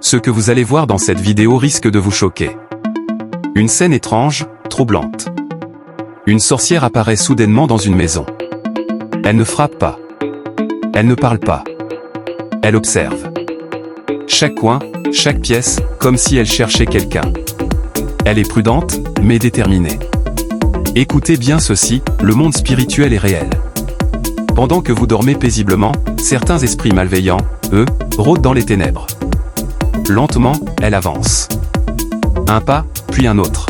Ce que vous allez voir dans cette vidéo risque de vous choquer. Une scène étrange, troublante. Une sorcière apparaît soudainement dans une maison. Elle ne frappe pas. Elle ne parle pas. Elle observe. Chaque coin, chaque pièce, comme si elle cherchait quelqu'un. Elle est prudente, mais déterminée. Écoutez bien ceci, le monde spirituel est réel. Pendant que vous dormez paisiblement, certains esprits malveillants, eux, rôdent dans les ténèbres. Lentement, elle avance. Un pas, puis un autre.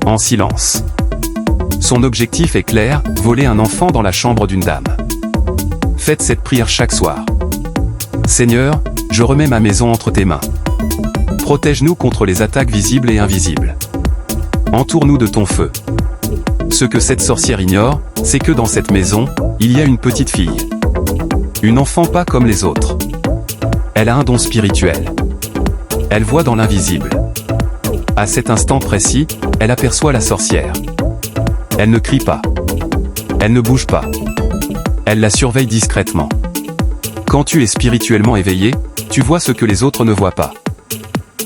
En silence. Son objectif est clair, voler un enfant dans la chambre d'une dame. Faites cette prière chaque soir. Seigneur, je remets ma maison entre tes mains. Protège-nous contre les attaques visibles et invisibles. Entoure-nous de ton feu. Ce que cette sorcière ignore, c'est que dans cette maison, il y a une petite fille. Une enfant pas comme les autres. Elle a un don spirituel. Elle voit dans l'invisible. À cet instant précis, elle aperçoit la sorcière. Elle ne crie pas. Elle ne bouge pas. Elle la surveille discrètement. Quand tu es spirituellement éveillé, tu vois ce que les autres ne voient pas.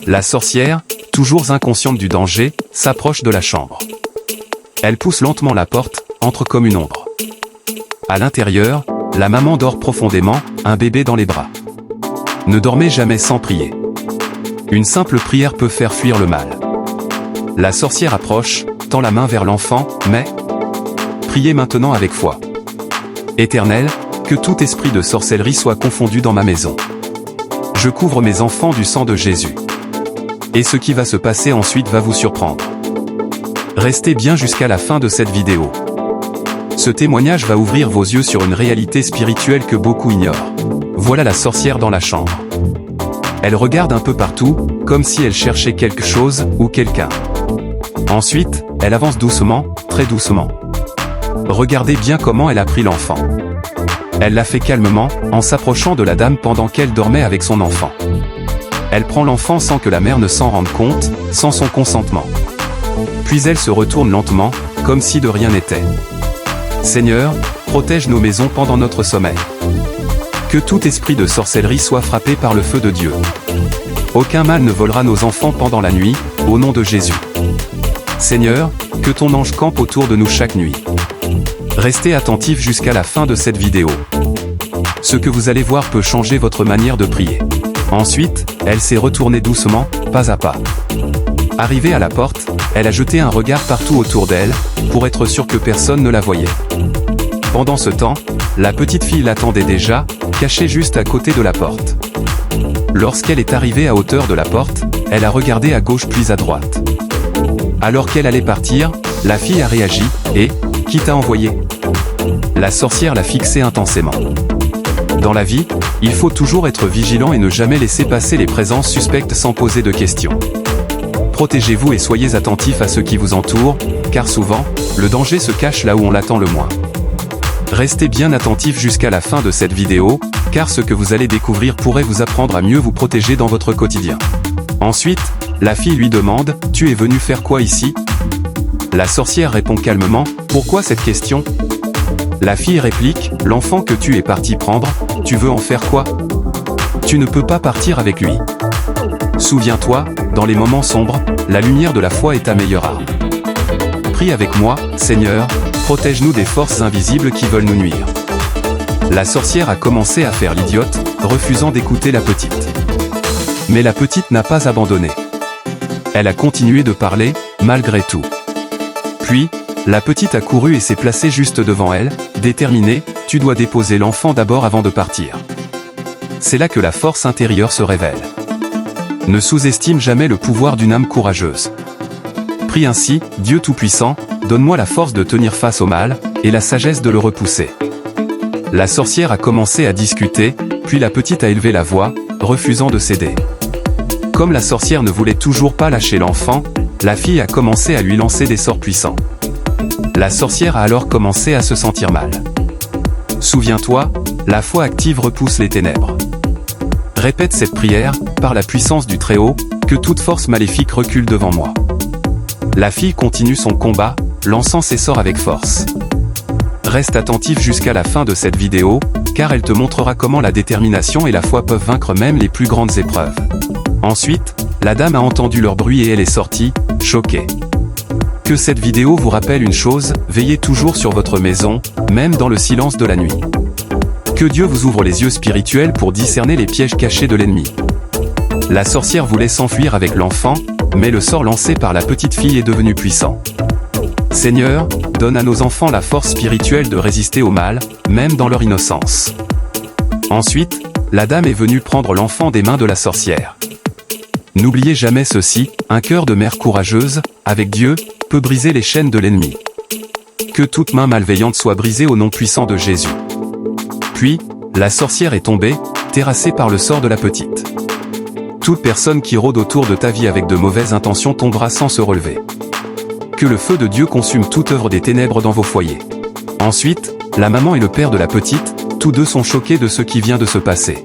La sorcière, toujours inconsciente du danger, s'approche de la chambre. Elle pousse lentement la porte, entre comme une ombre. À l'intérieur, la maman dort profondément, un bébé dans les bras. Ne dormez jamais sans prier. Une simple prière peut faire fuir le mal. La sorcière approche, tend la main vers l'enfant, mais priez maintenant avec foi. Éternel, que tout esprit de sorcellerie soit confondu dans ma maison. Je couvre mes enfants du sang de Jésus. Et ce qui va se passer ensuite va vous surprendre. Restez bien jusqu'à la fin de cette vidéo. Ce témoignage va ouvrir vos yeux sur une réalité spirituelle que beaucoup ignorent. Voilà la sorcière dans la chambre. Elle regarde un peu partout, comme si elle cherchait quelque chose ou quelqu'un. Ensuite, elle avance doucement, très doucement. Regardez bien comment elle a pris l'enfant. Elle l'a fait calmement, en s'approchant de la dame pendant qu'elle dormait avec son enfant. Elle prend l'enfant sans que la mère ne s'en rende compte, sans son consentement. Puis elle se retourne lentement, comme si de rien n'était. Seigneur, protège nos maisons pendant notre sommeil. Que tout esprit de sorcellerie soit frappé par le feu de Dieu. Aucun mal ne volera nos enfants pendant la nuit, au nom de Jésus. Seigneur, que ton ange campe autour de nous chaque nuit. Restez attentifs jusqu'à la fin de cette vidéo. Ce que vous allez voir peut changer votre manière de prier. Ensuite, elle s'est retournée doucement, pas à pas. Arrivée à la porte, elle a jeté un regard partout autour d'elle, pour être sûre que personne ne la voyait. Pendant ce temps, la petite fille l'attendait déjà, cachée juste à côté de la porte. Lorsqu'elle est arrivée à hauteur de la porte, elle a regardé à gauche puis à droite. Alors qu'elle allait partir, la fille a réagi, et, qui t'a envoyé? La sorcière l'a fixée intensément. Dans la vie, il faut toujours être vigilant et ne jamais laisser passer les présences suspectes sans poser de questions. Protégez-vous et soyez attentifs à ceux qui vous entourent, car souvent, le danger se cache là où on l'attend le moins. Restez bien attentifs jusqu'à la fin de cette vidéo, car ce que vous allez découvrir pourrait vous apprendre à mieux vous protéger dans votre quotidien. Ensuite, la fille lui demande « Tu es venu faire quoi ici ?» La sorcière répond calmement « Pourquoi cette question ?» La fille réplique « L'enfant que tu es parti prendre, tu veux en faire quoi? Tu ne peux pas partir avec lui. Souviens-toi, dans les moments sombres, la lumière de la foi est ta meilleure arme. Prie avec moi, Seigneur, protège-nous des forces invisibles qui veulent nous nuire. » La sorcière a commencé à faire l'idiote, refusant d'écouter la petite. Mais la petite n'a pas abandonné. Elle a continué de parler, malgré tout. Puis, la petite a couru et s'est placée juste devant elle, déterminée, « Tu dois déposer l'enfant d'abord avant de partir. » C'est là que la force intérieure se révèle. Ne sous-estime jamais le pouvoir d'une âme courageuse. Prie ainsi, Dieu Tout-Puissant, donne-moi la force de tenir face au mal, et la sagesse de le repousser. La sorcière a commencé à discuter, puis la petite a élevé la voix, refusant de céder. Comme la sorcière ne voulait toujours pas lâcher l'enfant, la fille a commencé à lui lancer des sorts puissants. La sorcière a alors commencé à se sentir mal. Souviens-toi, la foi active repousse les ténèbres. Répète cette prière, par la puissance du Très-Haut, que toute force maléfique recule devant moi. La fille continue son combat, lançant ses sorts avec force. Reste attentif jusqu'à la fin de cette vidéo, car elle te montrera comment la détermination et la foi peuvent vaincre même les plus grandes épreuves. Ensuite, la dame a entendu leur bruit et elle est sortie, choquée. Que cette vidéo vous rappelle une chose, veillez toujours sur votre maison, même dans le silence de la nuit. Que Dieu vous ouvre les yeux spirituels pour discerner les pièges cachés de l'ennemi. La sorcière voulait s'enfuir avec l'enfant, mais le sort lancé par la petite fille est devenu puissant. Seigneur, donne à nos enfants la force spirituelle de résister au mal, même dans leur innocence. Ensuite, la dame est venue prendre l'enfant des mains de la sorcière. N'oubliez jamais ceci, un cœur de mère courageuse, avec Dieu, peut briser les chaînes de l'ennemi. Que toute main malveillante soit brisée au nom puissant de Jésus. Puis, la sorcière est tombée, terrassée par le sort de la petite. Toute personne qui rôde autour de ta vie avec de mauvaises intentions tombera sans se relever. Que le feu de Dieu consume toute œuvre des ténèbres dans vos foyers. Ensuite, la maman et le père de la petite, tous deux sont choqués de ce qui vient de se passer.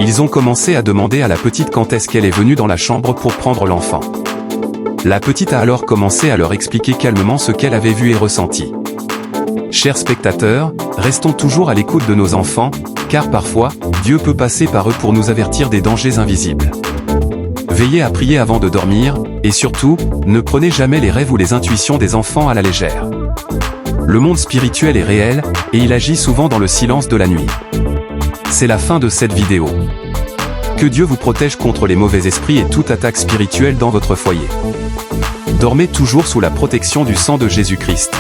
Ils ont commencé à demander à la petite quand est-ce qu'elle est venue dans la chambre pour prendre l'enfant. La petite a alors commencé à leur expliquer calmement ce qu'elle avait vu et ressenti. Chers spectateurs, restons toujours à l'écoute de nos enfants, car parfois, Dieu peut passer par eux pour nous avertir des dangers invisibles. Veillez à prier avant de dormir, et surtout, ne prenez jamais les rêves ou les intuitions des enfants à la légère. Le monde spirituel est réel, et il agit souvent dans le silence de la nuit. C'est la fin de cette vidéo. Que Dieu vous protège contre les mauvais esprits et toute attaque spirituelle dans votre foyer. Dormez toujours sous la protection du sang de Jésus-Christ.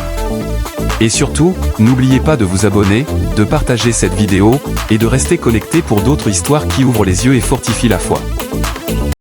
Et surtout, n'oubliez pas de vous abonner, de partager cette vidéo, et de rester connecté pour d'autres histoires qui ouvrent les yeux et fortifient la foi.